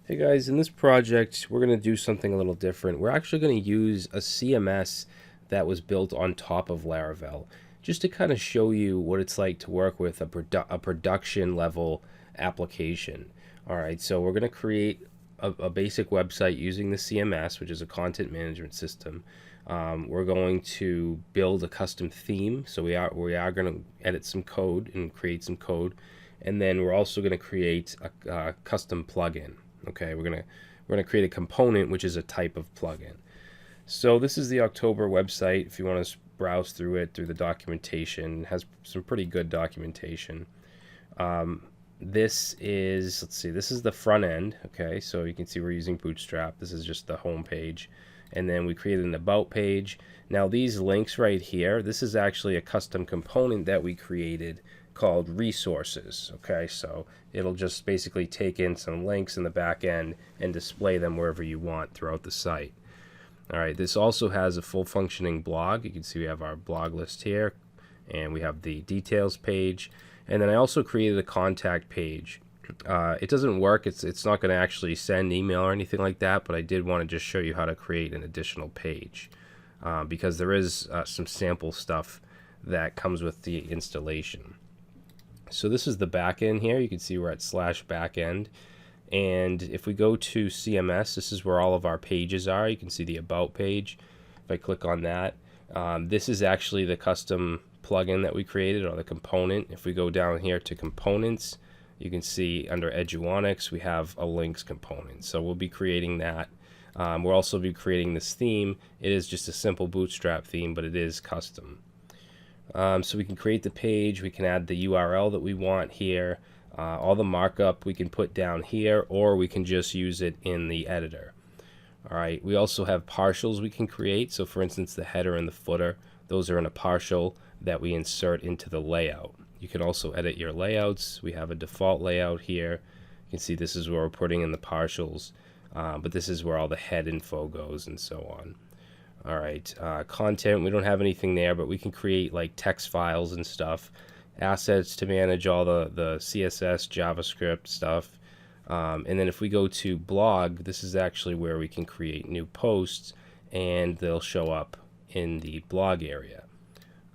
Hey guys, in this project, we're going to do something a little different. We're actually going to use a CMS that was built on top of Laravel, just to kind of show you what it's like to work with a production level application. All right, so we're going to create a basic website using the CMS, which is a content management system. We're going to build a custom theme, so we are going to edit some code and create some code, and then we're also going to create a custom plugin. Okay, we're gonna create a component which is a type of plugin. So this is the October website. If you want to browse through it, through the documentation, it has some pretty good documentation. This is, let's see, this is the front end. Okay, so you can see we're using Bootstrap. This is just the home page, and then we created an about page. Now these links right here, this is actually a custom component that we created called resources. Okay, so it'll just basically take in some links in the back end and display them wherever you want throughout the site. All right, this also has a full functioning blog. You can see we have our blog list here, and we have the details page, and then I also created a contact page. It doesn't work, it's not going to actually send email or anything like that, but I did want to just show you how to create an additional page, because there is some sample stuff that comes with the installation. So this is the back end here. You can see we're at /backend. And if we go to CMS, this is where all of our pages are. You can see the about page. If I click on that, this is actually the custom plugin that we created, or the component. If we go down here to components, you can see under Eduonics, we have a links component. So we'll be creating that. We'll also be creating this theme. It is just a simple Bootstrap theme, but it is custom. So we can create the page, we can add the URL that we want here, all the markup we can put down here, or we can just use it in the editor. Alright, we also have partials we can create. So for instance, the header and the footer, those are in a partial that we insert into the layout. You can also edit your layouts. We have a default layout here. You can see this is where we're putting in the partials, but this is where all the head info goes and so on. All right, content, we don't have anything there, but we can create like text files and stuff, assets to manage all the CSS, JavaScript stuff. And then if we go to blog, this is actually where we can create new posts, and they'll show up in the blog area.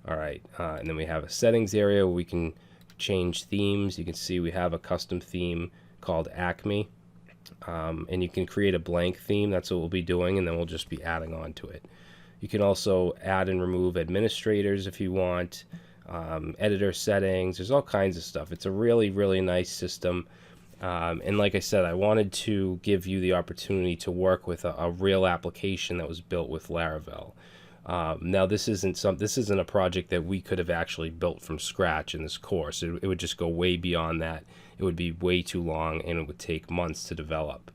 All right, and then we have a settings area where we can change themes. You can see we have a custom theme called Acme. And you can create a blank theme. That's what we'll be doing, and then we'll just be adding on to it. You can also add and remove administrators if you want, editor settings. There's all kinds of stuff. It's a really, really nice system. And like I said, I wanted to give you the opportunity to work with a real application that was built with Laravel. Now this isn't a project that we could have actually built from scratch in this course. It would just go way beyond that. It would be way too long, and it would take months to develop.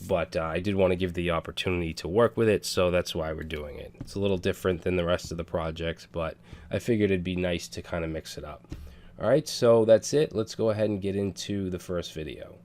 But I did want to give the opportunity to work with it, so that's why we're doing it. It's a little different than the rest of the projects, but I figured it'd be nice to kind of mix it up. All right, so that's it. Let's go ahead and get into the first video.